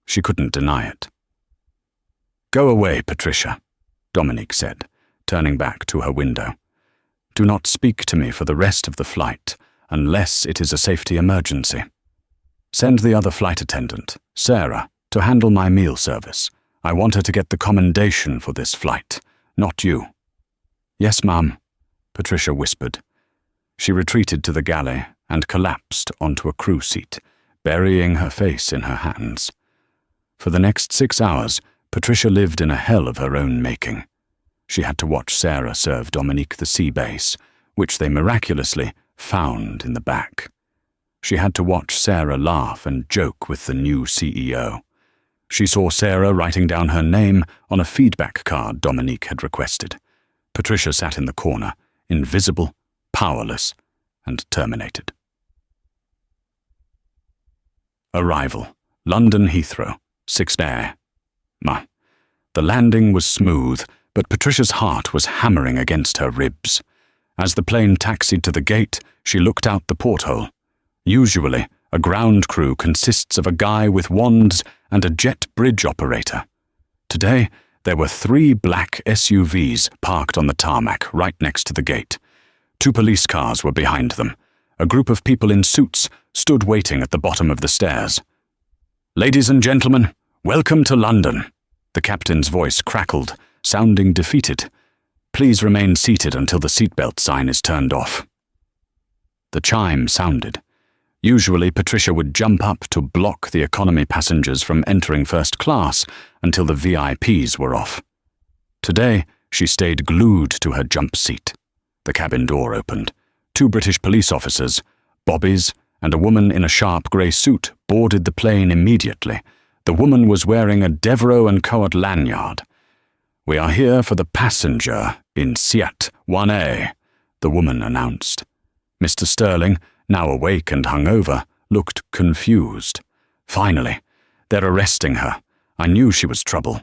S1: She couldn't deny it. "Go away, Patricia," Dominique said, turning back to her window. "Do not speak to me for the rest of the flight, unless it is a safety emergency. Send the other flight attendant, Sarah, to handle my meal service. I want her to get the commendation for this flight, not you." "Yes, ma'am," Patricia whispered. She retreated to the galley and collapsed onto a crew seat, burying her face in her hands. For the next 6 hours, Patricia lived in a hell of her own making. She had to watch Sarah serve Dominique the sea base, which they miraculously found in the back. She had to watch Sarah laugh and joke with the new CEO. She saw Sarah writing down her name on a feedback card Dominique had requested. Patricia sat in the corner, invisible, powerless, and terminated. Arrival: London Heathrow, 6th Air. The landing was smooth, but Patricia's heart was hammering against her ribs. As the plane taxied to the gate, she looked out the porthole. Usually, a ground crew consists of a guy with wands and a jet bridge operator. Today, there were 3 black SUVs parked on the tarmac right next to the gate. 2 police cars were behind them. A group of people in suits stood waiting at the bottom of the stairs. "Ladies and gentlemen, welcome to London." The captain's voice crackled, sounding defeated. "Please remain seated until the seatbelt sign is turned off." The chime sounded. Usually, Patricia would jump up to block the economy passengers from entering first class until the VIPs were off. Today, she stayed glued to her jump seat. The cabin door opened. 2 British police officers, bobbies, and a woman in a sharp grey suit boarded the plane immediately. The woman was wearing a Devereux & Coat lanyard. "We are here for the passenger in Set 1A, the woman announced. Mr. Sterling, now awake and hungover, looked confused. "Finally, they're arresting her. I knew she was trouble."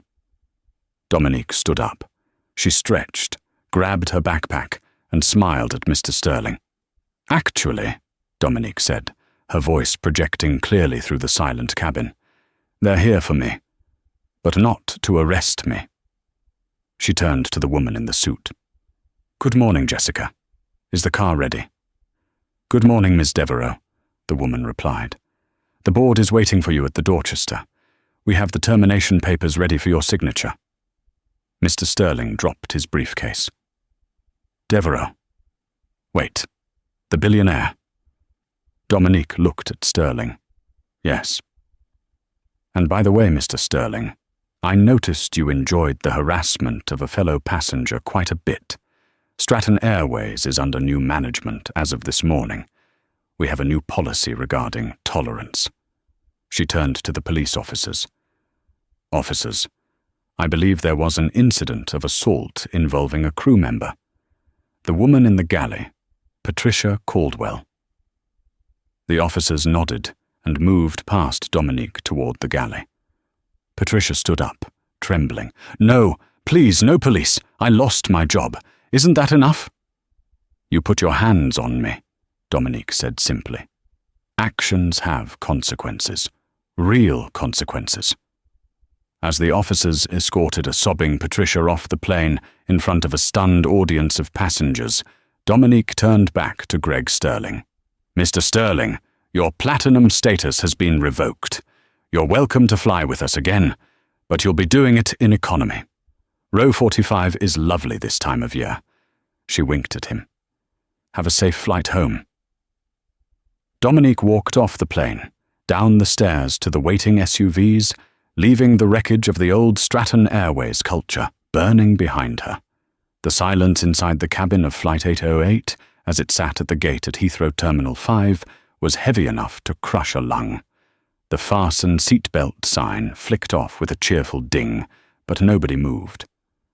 S1: Dominique stood up. She stretched, grabbed her backpack, and smiled at Mr. Sterling. "Actually," Dominique said, her voice projecting clearly through the silent cabin, "they're here for me, but not to arrest me." She turned to the woman in the suit. "Good morning, Jessica. Is the car ready?" "Good morning, Miss Devereux," the woman replied. "The board is waiting for you at the Dorchester. We have the termination papers ready for your signature." Mr. Sterling dropped his briefcase. "Devereux. Wait. The billionaire?" Dominique looked at Sterling. "Yes. And by the way, Mr. Sterling, I noticed you enjoyed the harassment of a fellow passenger quite a bit. Stratton Airways is under new management as of this morning. We have a new policy regarding tolerance." She turned to the police officers. "Officers, I believe there was an incident of assault involving a crew member. The woman in the galley, Patricia Caldwell." The officers nodded and moved past Dominique toward the galley. Patricia stood up, trembling. "No, please, no police. I lost my job. Isn't that enough?" "You put your hands on me," Dominique said simply. "Actions have consequences, real consequences." As the officers escorted a sobbing Patricia off the plane in front of a stunned audience of passengers, Dominique turned back to Greg Sterling. "Mr. Sterling, your platinum status has been revoked. You're welcome to fly with us again, but you'll be doing it in economy. Row 45 is lovely this time of year." She winked at him. "Have a safe flight home." Dominique walked off the plane, down the stairs to the waiting SUVs, leaving the wreckage of the old Stratton Airways culture burning behind her. The silence inside the cabin of Flight 808, as it sat at the gate at Heathrow Terminal 5, was heavy enough to crush a lung. The fasten seatbelt sign flicked off with a cheerful ding, but nobody moved.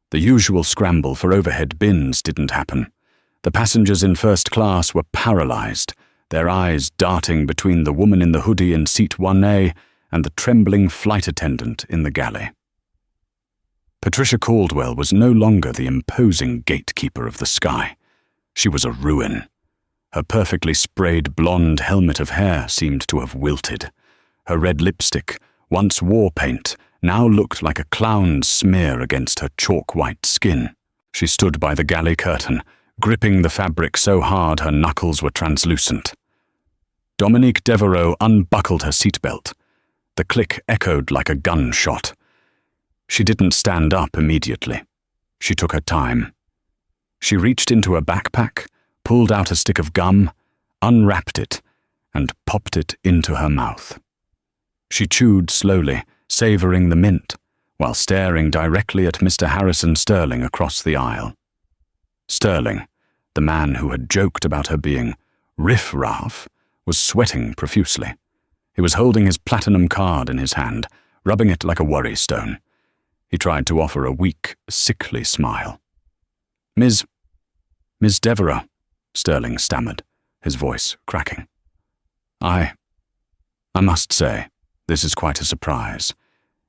S1: The usual scramble for overhead bins didn't happen. The passengers in first class were paralyzed, their eyes darting between the woman in the hoodie in seat 1A and the trembling flight attendant in the galley. Patricia Caldwell was no longer the imposing gatekeeper of the sky. She was a ruin. Her perfectly sprayed blonde helmet of hair seemed to have wilted. Her red lipstick, once war paint, now looked like a clown's smear against her chalk-white skin. She stood by the galley curtain, gripping the fabric so hard her knuckles were translucent. Dominique Devereux unbuckled her seatbelt. The click echoed like a gunshot. She didn't stand up immediately. She took her time. She reached into her backpack, pulled out a stick of gum, unwrapped it, and popped it into her mouth. She chewed slowly, savoring the mint, while staring directly at Mr. Harrison Sterling across the aisle. Sterling, the man who had joked about her being riff-raff, was sweating profusely. He was holding his platinum card in his hand, rubbing it like a worry stone. He tried to offer a weak, sickly smile. Miss Devereux," Sterling stammered, his voice cracking. I must say, this is quite a surprise.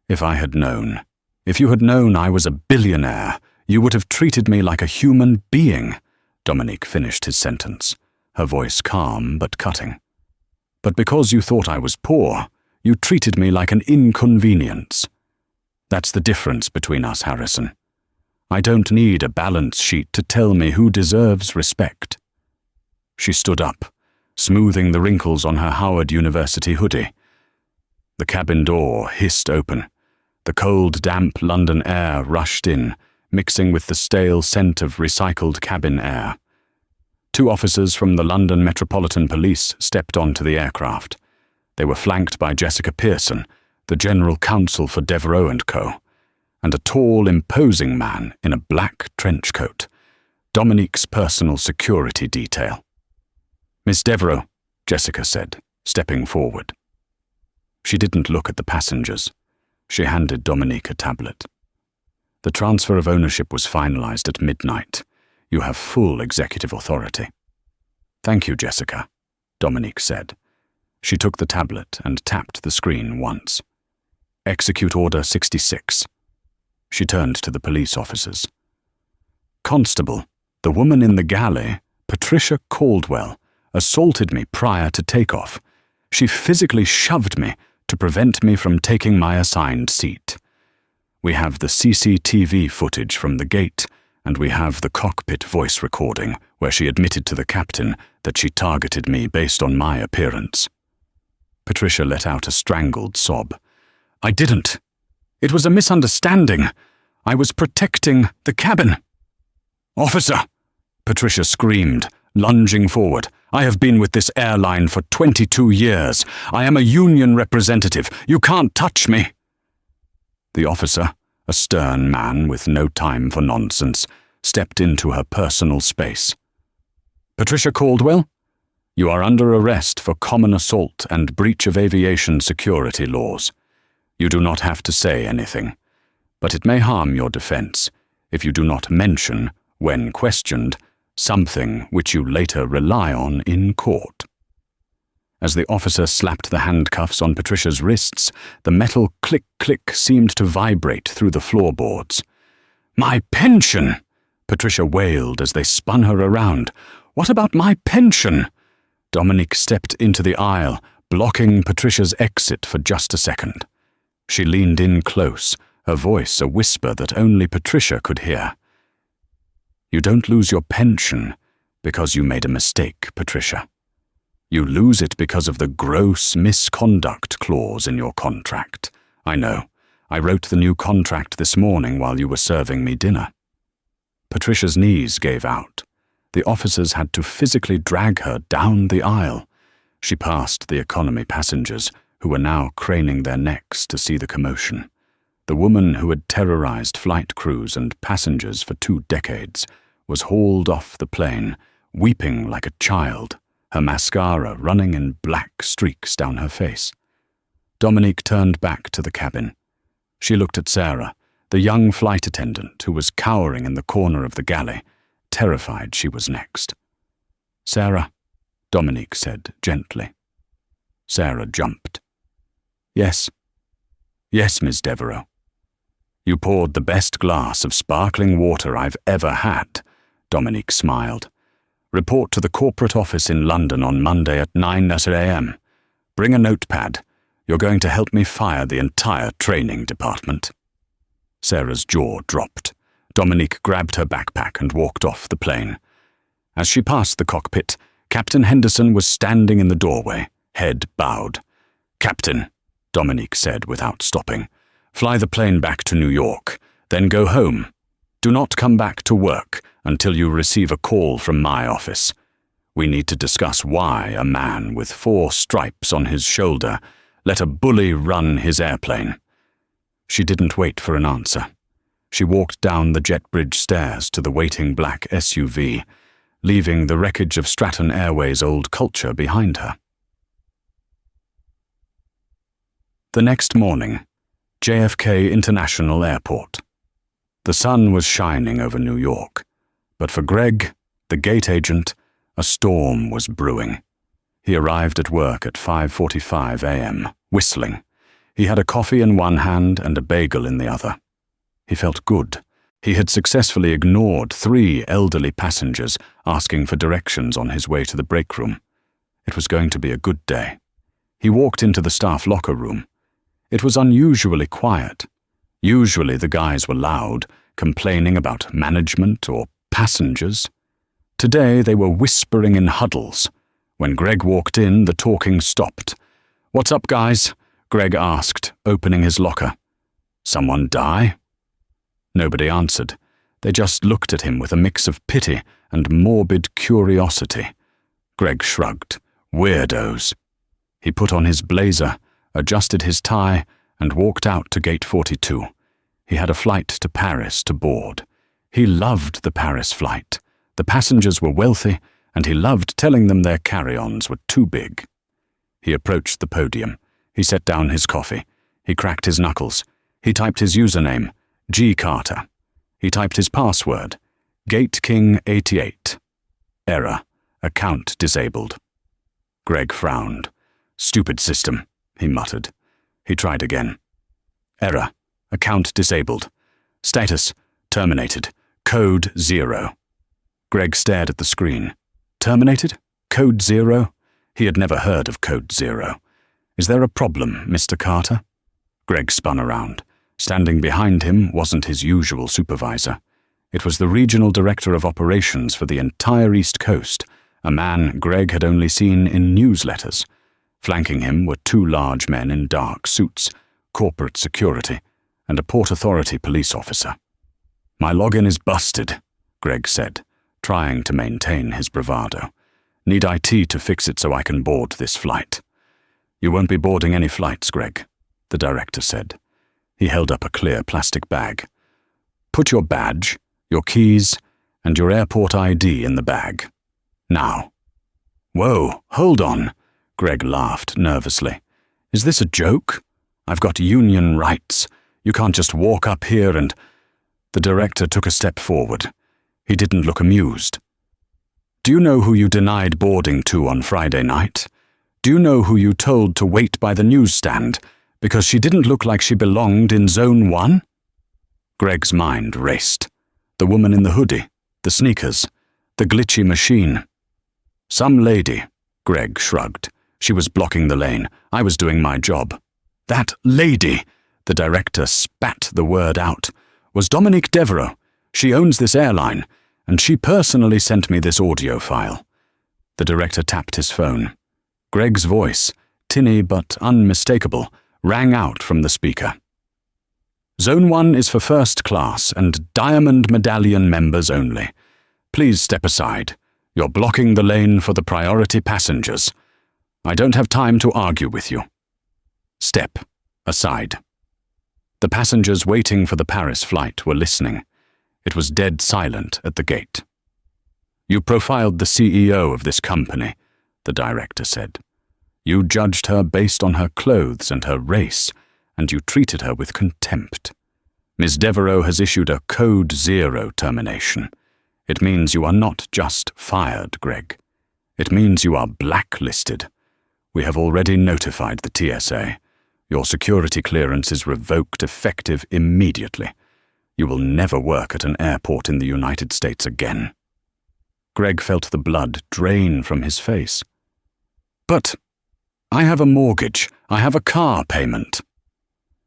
S1: If you had known I was a billionaire, you would have treated me like a human being," Dominique finished his sentence, her voice calm but cutting. "But because you thought I was poor, you treated me like an inconvenience. That's the difference between us, Harrison. I don't need a balance sheet to tell me who deserves respect." She stood up, smoothing the wrinkles on her Howard University hoodie. The cabin door hissed open. The cold, damp London air rushed in, mixing with the stale scent of recycled cabin air. 2 officers from the London Metropolitan Police stepped onto the aircraft. They were flanked by Jessica Pearson, the General Counsel for Devereux & Co., and a tall, imposing man in a black trench coat, Dominique's personal security detail. "Miss Devereux," Jessica said, stepping forward. She didn't look at the passengers. She handed Dominique a tablet. "The transfer of ownership was finalized at midnight. You have full executive authority." "Thank you, Jessica," Dominique said. She took the tablet and tapped the screen once. "Execute Order 66. She turned to the police officers. "Constable, the woman in the galley, Patricia Caldwell, assaulted me prior to takeoff. She physically shoved me to prevent me from taking my assigned seat. We have the CCTV footage from the gate, and we have the cockpit voice recording where she admitted to the captain that she targeted me based on my appearance." Patricia let out a strangled sob. "I didn't. It was a misunderstanding. I was protecting the cabin." "Officer!" Patricia screamed, lunging forward. "I have been with this airline for 22 years. I am a union representative. You can't touch me." The officer, a stern man with no time for nonsense, stepped into her personal space. "Patricia Caldwell, you are under arrest for common assault and breach of aviation security laws. You do not have to say anything, but it may harm your defense if you do not mention, when questioned, something which you later rely on in court." As the officer slapped the handcuffs on Patricia's wrists, the metal click-click seemed to vibrate through the floorboards. "My pension!" Patricia wailed as they spun her around. "What about my pension?" Dominique stepped into the aisle, blocking Patricia's exit for just a second. She leaned in close, her voice a whisper that only Patricia could hear. "You don't lose your pension because you made a mistake, Patricia. You lose it because of the gross misconduct clause in your contract. I know. I wrote the new contract this morning while you were serving me dinner." Patricia's knees gave out. The officers had to physically drag her down the aisle. She passed the economy passengers, who were now craning their necks to see the commotion. The woman who had terrorized flight crews and passengers for 2 decades was hauled off the plane, weeping like a child, her mascara running in black streaks down her face. Dominique turned back to the cabin. She looked at Sarah, the young flight attendant who was cowering in the corner of the galley, terrified she was next. "Sarah," Dominique said gently. Sarah jumped. "Yes. Yes, Miss Devereux." "You poured the best glass of sparkling water I've ever had," Dominique smiled. "Report to the corporate office in London on Monday at 9 a.m. Bring a notepad. You're going to help me fire the entire training department." Sarah's jaw dropped. Dominique grabbed her backpack and walked off the plane. As she passed the cockpit, Captain Henderson was standing in the doorway, head bowed. "Captain," Dominique said without stopping, "fly the plane back to New York, then go home. Do not come back to work until you receive a call from my office. We need to discuss why a man with 4 stripes on his shoulder let a bully run his airplane." She didn't wait for an answer. She walked down the jet bridge stairs to the waiting black SUV, leaving the wreckage of Stratton Airways' old culture behind her. The next morning, JFK International Airport. The sun was shining over New York, but for Greg, the gate agent, a storm was brewing. He arrived at work at 5:45 a.m., whistling. He had a coffee in one hand and a bagel in the other. He felt good. He had successfully ignored 3 elderly passengers asking for directions on his way to the break room. It was going to be a good day. He walked into the staff locker room. It was unusually quiet. Usually the guys were loud, complaining about management or passengers. Today they were whispering in huddles. When Greg walked in, the talking stopped. "What's up, guys?" Greg asked, opening his locker. "Someone die?" Nobody answered. They just looked at him with a mix of pity and morbid curiosity. Greg shrugged. Weirdos. He put on his blazer, adjusted his tie, and walked out to gate 42. He had a flight to Paris to board. He loved the Paris flight. The passengers were wealthy, and he loved telling them their carry-ons were too big. He approached the podium. He set down his coffee. He cracked his knuckles. He typed his username, G. Carter. He typed his password, GateKing88. Error. Account disabled. Greg frowned. "Stupid system," he muttered. He tried again. Error. Account disabled. Status: terminated. Code 0. Greg stared at the screen. Terminated? Code 0? He had never heard of Code 0. Is there a problem, Mr. Carter? Greg spun around. Standing behind him wasn't his usual supervisor. It was the regional director of operations for the entire East Coast, a man Greg had only seen in newsletters. Flanking him were two large men in dark suits, corporate security, and a Port Authority police officer. My login is busted, Greg said, trying to maintain his bravado. Need IT to fix it so I can board this flight. You won't be boarding any flights, Greg, the director said. He held up a clear plastic bag. Put your badge, your keys, and your airport ID in the bag. Now. Whoa, hold on, Greg laughed nervously. Is this a joke? I've got union rights. You can't just walk up here and... The director took a step forward. He didn't look amused. Do you know who you denied boarding to on Friday night? Do you know who you told to wait by the newsstand because she didn't look like she belonged in Zone 1? Greg's mind raced. The woman in the hoodie, the sneakers, the glitchy machine. Some lady, Greg shrugged. She was blocking the lane. I was doing my job. That lady, the director spat the word out, was Dominique Devereaux. She owns this airline, and she personally sent me this audio file. The director tapped his phone. Greg's voice, tinny but unmistakable, rang out from the speaker. Zone 1 is for first class and Diamond Medallion members only. Please step aside. You're blocking the lane for the priority passengers. I don't have time to argue with you. Step aside. The passengers waiting for the Paris flight were listening. It was dead silent at the gate. You profiled the CEO of this company, the director said. You judged her based on her clothes and her race, and you treated her with contempt. Ms. Devereaux has issued a Code 0 termination. It means you are not just fired, Greg. It means you are blacklisted. We have already notified the TSA. Your security clearance is revoked effective immediately. You will never work at an airport in the United States again. Greg felt the blood drain from his face. But I have a mortgage. I have a car payment.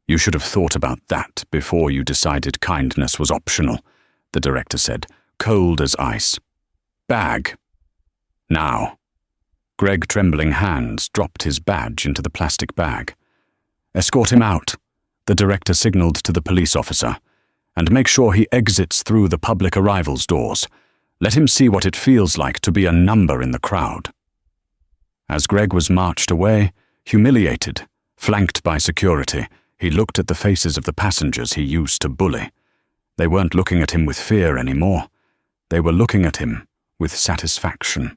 S1: You should have thought about that before you decided kindness was optional, the director said, cold as ice. Bag. Now. Greg, trembling hands, dropped his badge into the plastic bag. Escort him out, the director signaled to the police officer, and make sure he exits through the public arrivals doors. Let him see what it feels like to be a number in the crowd. As Greg was marched away, humiliated, flanked by security, he looked at the faces of the passengers he used to bully. They weren't looking at him with fear anymore. They were looking at him with satisfaction.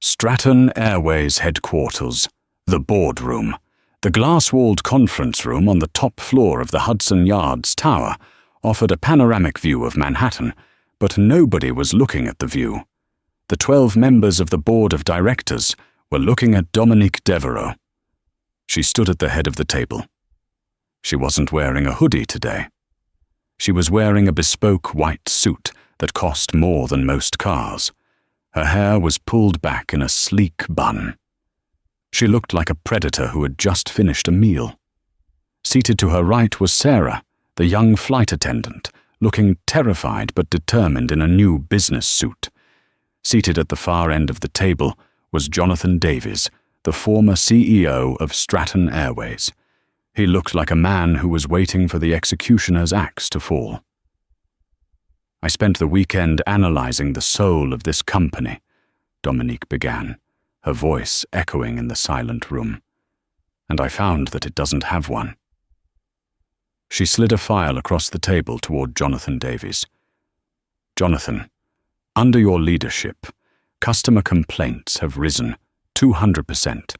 S1: Stratton Airways headquarters, the boardroom, the glass-walled conference room on the top floor of the Hudson Yards Tower, offered a panoramic view of Manhattan, but nobody was looking at the view. The 12 members of the board of directors were looking at Dominique Devereaux. She stood at the head of the table. She wasn't wearing a hoodie today. She was wearing a bespoke white suit that cost more than most cars. Her hair was pulled back in a sleek bun. She looked like a predator who had just finished a meal. Seated to her right was Sarah, the young flight attendant, looking terrified but determined in a new business suit. Seated at the far end of the table was Jonathan Davies, the former CEO of Stratton Airways. He looked like a man who was waiting for the executioner's axe to fall. I spent the weekend analyzing the soul of this company, Dominique began, her voice echoing in the silent room, and I found that it doesn't have one. She slid a file across the table toward Jonathan Davies. Jonathan, under your leadership, customer complaints have risen 200%.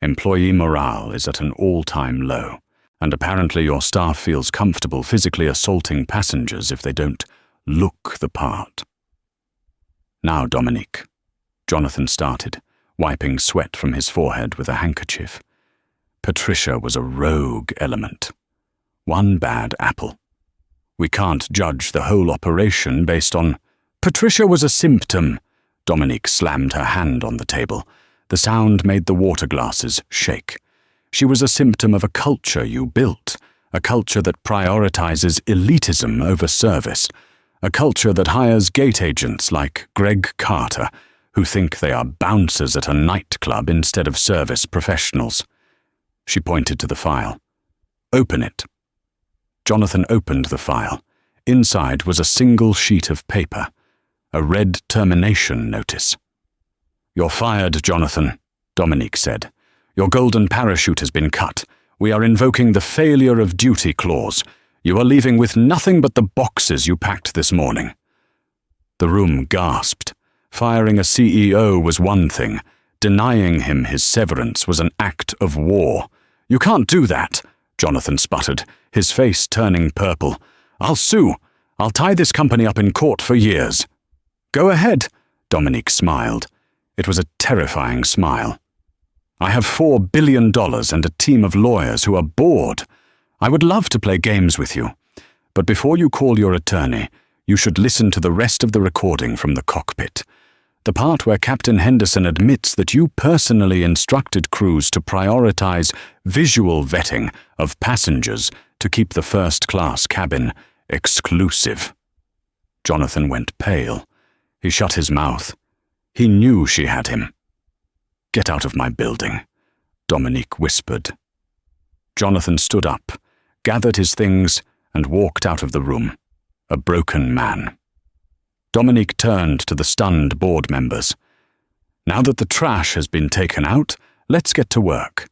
S1: Employee morale is at an all-time low, and apparently your staff feels comfortable physically assaulting passengers if they don't look the part. Now, Dominique, Jonathan started, wiping sweat from his forehead with a handkerchief. Patricia was a rogue element. One bad apple. We can't judge the whole operation based on— Patricia was a symptom. Dominique slammed her hand on the table. The sound made the water glasses shake. She was a symptom of a culture you built, a culture that prioritizes elitism over service, a culture that hires gate agents like Greg Carter, who think they are bouncers at a nightclub instead of service professionals. She pointed to the file. "Open it." Jonathan opened the file. Inside was a single sheet of paper, a red termination notice. "You're fired, Jonathan," Dominique said. "Your golden parachute has been cut. We are invoking the failure of duty clause. You are leaving with nothing but the boxes you packed this morning." The room gasped. Firing a CEO was one thing. Denying him his severance was an act of war. "You can't do that," Jonathan sputtered, his face turning purple. "I'll sue. I'll tie this company up in court for years." "Go ahead," Dominique smiled. It was a terrifying smile. "I have $4 billion and a team of lawyers who are bored. I would love to play games with you. But before you call your attorney, you should listen to the rest of the recording from the cockpit. The part where Captain Henderson admits that you personally instructed crews to prioritize visual vetting of passengers to keep the first-class cabin exclusive." Jonathan went pale. He shut his mouth. He knew she had him. "Get out of my building," Dominique whispered. Jonathan stood up, gathered his things, and walked out of the room, a broken man. Dominique turned to the stunned board members. "Now that the trash has been taken out, let's get to work.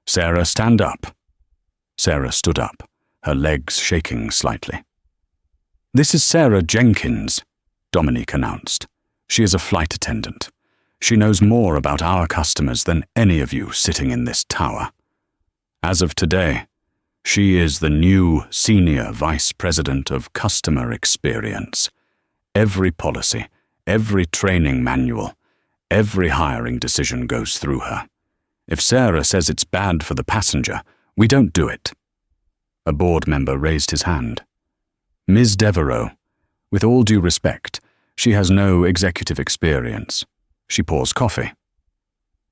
S1: Sarah, stand up." Sarah stood up, her legs shaking slightly. "This is Sarah Jenkins," Dominique announced. "She is a flight attendant. She knows more about our customers than any of you sitting in this tower. As of today, she is the new Senior Vice President of Customer Experience. Every policy, every training manual, every hiring decision goes through her. If Sarah says it's bad for the passenger, we don't do it." A board member raised his hand. "Ms. Devereaux, with all due respect, she has no executive experience. She pours coffee."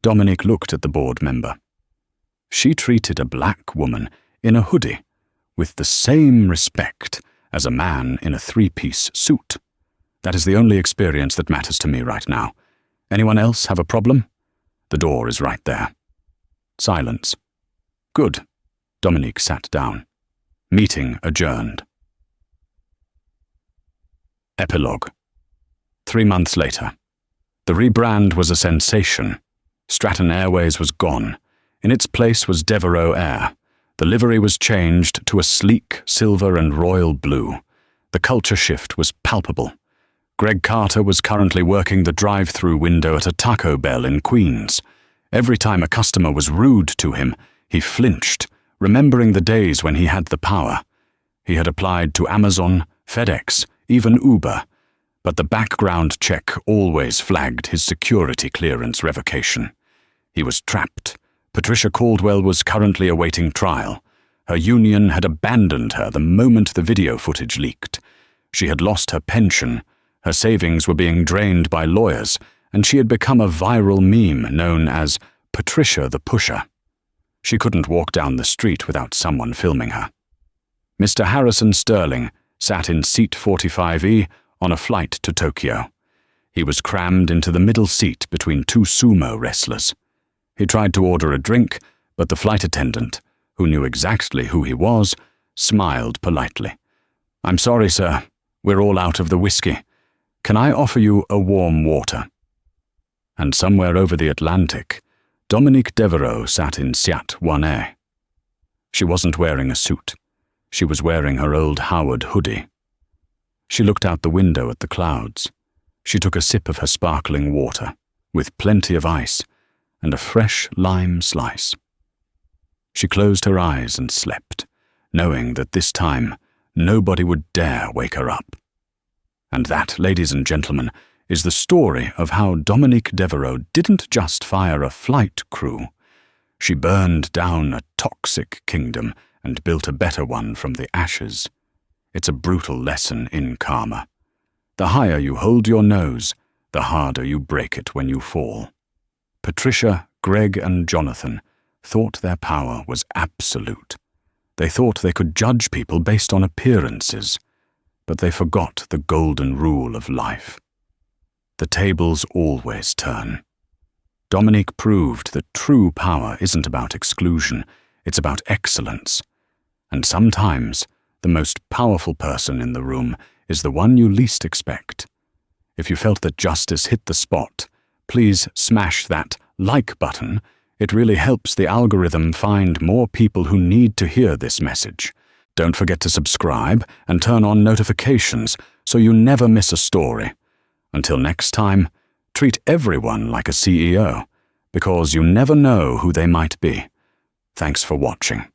S1: Dominique looked at the board member. She treated a black woman in a hoodie with the same respect as a man in a three-piece suit. That is the only experience that matters to me right now. Anyone else have a problem? The door is right there. Silence. "Good." Dominique sat down. Meeting adjourned. Epilogue. 3 months later. The rebrand was a sensation. Stratton Airways was gone. In its place was Devereaux Air. The livery was changed to a sleek silver and royal blue. The culture shift was palpable. Greg Carter was currently working the drive-through window at a Taco Bell in Queens. Every time a customer was rude to him, he flinched, remembering the days when he had the power. He had applied to Amazon, FedEx, even Uber, but the background check always flagged his security clearance revocation. He was trapped. Patricia Caldwell was currently awaiting trial. Her union had abandoned her the moment the video footage leaked. She had lost her pension. Her savings were being drained by lawyers, and she had become a viral meme known as Patricia the Pusher. She couldn't walk down the street without someone filming her. Mr. Harrison Sterling sat in seat 45E on a flight to Tokyo. He was crammed into the middle seat between two sumo wrestlers. He tried to order a drink, but the flight attendant, who knew exactly who he was, smiled politely. "I'm sorry, sir. We're all out of the whiskey. Can I offer you a warm water?" And somewhere over the Atlantic, Dominique Devereaux sat in Seat 1A. She wasn't wearing a suit. She was wearing her old Howard hoodie. She looked out the window at the clouds. She took a sip of her sparkling water, with plenty of ice and a fresh lime slice. She closed her eyes and slept, knowing that this time nobody would dare wake her up. And that, ladies and gentlemen, is the story of how Dominique Devereaux didn't just fire a flight crew. She burned down a toxic kingdom and built a better one from the ashes. It's a brutal lesson in karma. The higher you hold your nose, the harder you break it when you fall. Patricia, Greg, and Jonathan thought their power was absolute. They thought they could judge people based on appearances, but they forgot the golden rule of life. The tables always turn. Dominique proved that true power isn't about exclusion, it's about excellence. And sometimes, the most powerful person in the room is the one you least expect. If you felt that justice hit the spot, please smash that like button. It really helps the algorithm find more people who need to hear this message. Don't forget to subscribe and turn on notifications so you never miss a story. Until next time, treat everyone like a CEO, because you never know who they might be. Thanks for watching.